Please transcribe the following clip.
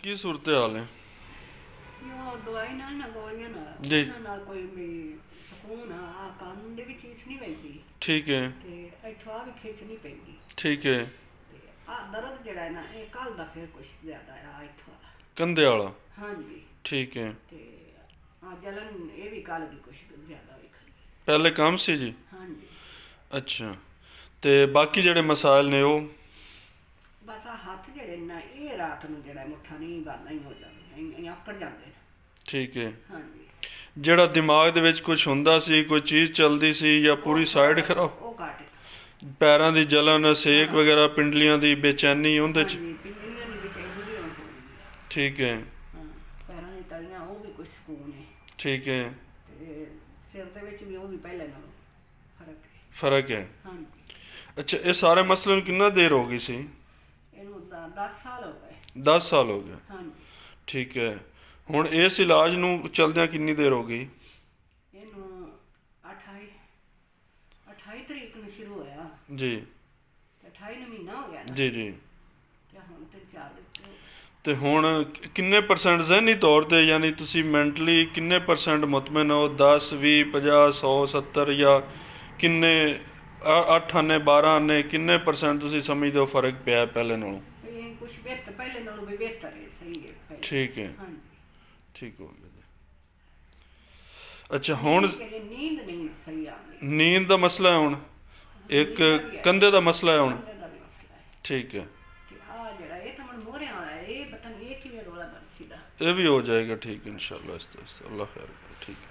ਕੀ ਸੂਰਤ ਹਾਲ ਹੈ ਉਹ ਦਵਾਈ ਨਾਲ ਨਾ ਗੋਲੀਆਂ ਨਾਲ ਜੀ? ਉਹਨਾਂ ਨਾਲ ਕੋਈ ਵੀ ਸਕੂਨ ਆ ਕਾਨੂੰਨ ਦੇ ਵਿੱਚ ਇਸ ਨਹੀਂ ਪੈਂਦੀ ਠੀਕ ਹੈ, ਤੇ ਇੱਥੋਂ ਆ ਵੀ ਖਿੱਚ ਨਹੀਂ ਪੈਂਦੀ ਠੀਕ ਹੈ। ਤੇ ਆ ਦਰਦ ਜਿਹੜਾ ਹੈ ਨਾ ਇਹ ਕੱਲ ਦਾ ਫਿਰ ਕੁਛ ਜ਼ਿਆਦਾ ਆ ਇੱਥੋਂ ਆ। ਕੰਧੇ ਵਾਲਾ? ਹਾਂਜੀ। ਠੀਕ ਹੈ। ਤੇ ਆ ਜਲਨ ਇਹ ਵੀ ਕੱਲ ਦੀ ਕੁਛ ਜ਼ਿਆਦਾ ਹੋਈ ਖੜੀ। ਪਹਿਲੇ ਕੰਮ ਸੀ ਜੀ? ਹਾਂਜੀ। ਅੱਛਾ, ਤੇ ਬਾਕੀ ਜਿਹੜੇ ਮਸਾਇਲ ਨੇ ਉਹ? ਬਸ ਆ ਹੱਥ ਜਿਹੜੇ ਨਾ ਇਹ ਰਾਤ ਨੂੰ ਜਿਹੜਾ ਮੁੱਠਾ ਨਹੀਂ ਬੰਨ੍ਹਣਾ ਹੀ ਹੋ ਜਾਂਦੇ ਆਕੜ ਜਾਂਦੇ ਨੇ। ਠੀਕ ਹੈ। ਹਾਂਜੀ। ਜਿਹੜਾ ਦਿਮਾਗ ਦੇ ਵਿੱਚ ਕੁਝ ਹੁੰਦਾ ਸੀ, ਕੋਈ ਚੀਜ਼ ਚੱਲਦੀ ਸੀ ਜਾਂ ਪੂਰੀ ਸਾਈਡ ਖਰਾਬ? ਉਹ ਘੱਟ। ਪੈਰਾਂ ਦੀ ਜਲਨ, ਸੇਕ ਵਗੈਰਾ, ਪਿੰਡਲੀਆਂ ਦੀ ਬੇਚੈਨੀ ਉਹਦੇ ਚ? ਹਾਂਜੀ, ਪਿੰਨੀਆਂ ਦੀ ਬੇਚੈਨੀ ਵੀ ਹੋਣੀ ਹੈ। ਠੀਕ ਹੈ। ਹਾਂ, ਪੈਰਾਂ ਦੀ ਤਲੀਆਂ ਉਹ ਵੀ ਕੁਛ ਸਕੂਨ ਹੈ। ਠੀਕ ਹੈ। ਤੇ ਸਿਰ ਦੇ ਵਿੱਚ ਵੀ ਉਹ ਵੀ ਪਹਿਲੇ ਨਾਲੋਂ ਫਰਕ ਹੈ। ਫਰਕ ਹੈ। ਹਾਂਜੀ। ਅੱਛਾ, ਇਹ ਸਾਰੇ ਮਸਲੇ ਨੂੰ ਕਿੰਨਾ ਦੇਰ ਹੋ ਗਈ ਸੀ? ਇਹਨੂੰ 10 ਸਾਲ ਹੋ ਗਏ। 10 ਸਾਲ ਹੋ ਗਏ। ਹਾਂਜੀ। ਠੀਕ ਹੈ। ਹੁਣ ਇਸ ਇਲਾਜ ਨੂੰ ਚਲਦਿਆਂ ਕਿੰਨੀ ਦੇਰ ਹੋ ਗਈ? ਇਹਨੂੰ 28 ਤਰੀਕ ਨੂੰ ਸ਼ੁਰੂ ਹੋਇਆ ਜੀ। ਤੇ 28 ਨੂੰ ਮਹੀਨਾ ਹੋ ਗਿਆ ਨਾ। ਜੀ ਜੀ। ਤੇ ਹੁਣ ਤੇ 4 ਦਿੱਤੇ। ਤੇ ਹੁਣ ਕਿੰਨੇ % ਜ਼ਹਿਨੀ ਤੌਰ ਤੇ, ਯਾਨੀ ਤੁਸੀਂ ਮੈਂਟਲੀ ਕਿੰਨੇ % ਮੁਤਮਿਨ ਹੋ? 10, 20, 50, 100, 70 ਜਾਂ ਕਿੰਨੇ? 8 ਆਨੇ, 12 ਆਨੇ, ਕਿੰਨੇ % ਤੁਸੀਂ ਸਮਝਦੇ ਹੋ ਫਰਕ ਪਿਆ ਪਹਿਲੇ ਨਾਲੋਂ? ਇਹ ਕੁਛ ਬਿਹਤਰ ਪਹਿਲੇ ਨਾਲੋਂ ਵੀ ਬਿਹਤਰ ਹੈ। ਸਹੀ ਹੈ ਪਹਿਲੇ। ਠੀਕ ਹੈ। ਹਾਂਜੀ। ਠੀਕ ਹੋ ਗਿਆ ਜੀ। ਅੱਛਾ, ਹੁਣ ਨੀਂਦ ਨਹੀਂ ਸਹੀ ਆਉਂਦੀ। ਨੀਂਦ ਦਾ ਮਸਲਾ ਹੈ ਹੁਣ? ਇੱਕ ਕੰਧੇ ਦਾ ਮਸਲਾ ਹੈ ਹੁਣ? ਕੰਧੇ ਦਾ ਵੀ ਮਸਲਾ ਹੈ। ਠੀਕ ਹੈ। ਤੇ ਆ ਜਿਹੜਾ ਇਹ ਤਾਂ ਮਨ ਮੋਹਰਿਆਂ ਵਾਲਾ ਹੈ, ਇਹ ਪਤਾ ਨਹੀਂ ਇਹ ਕਿਵੇਂ ਰੋਲਾ ਬਰਸੀ ਦਾ। ਇਹ ਵੀ ਹੋ ਜਾਏਗਾ ਠੀਕ, ਇਨਸ਼ਾਅੱਲਾ। ਅੱਲਾਹ ਖੈਰ ਕਰੇ। ਠੀਕ ਹੈ।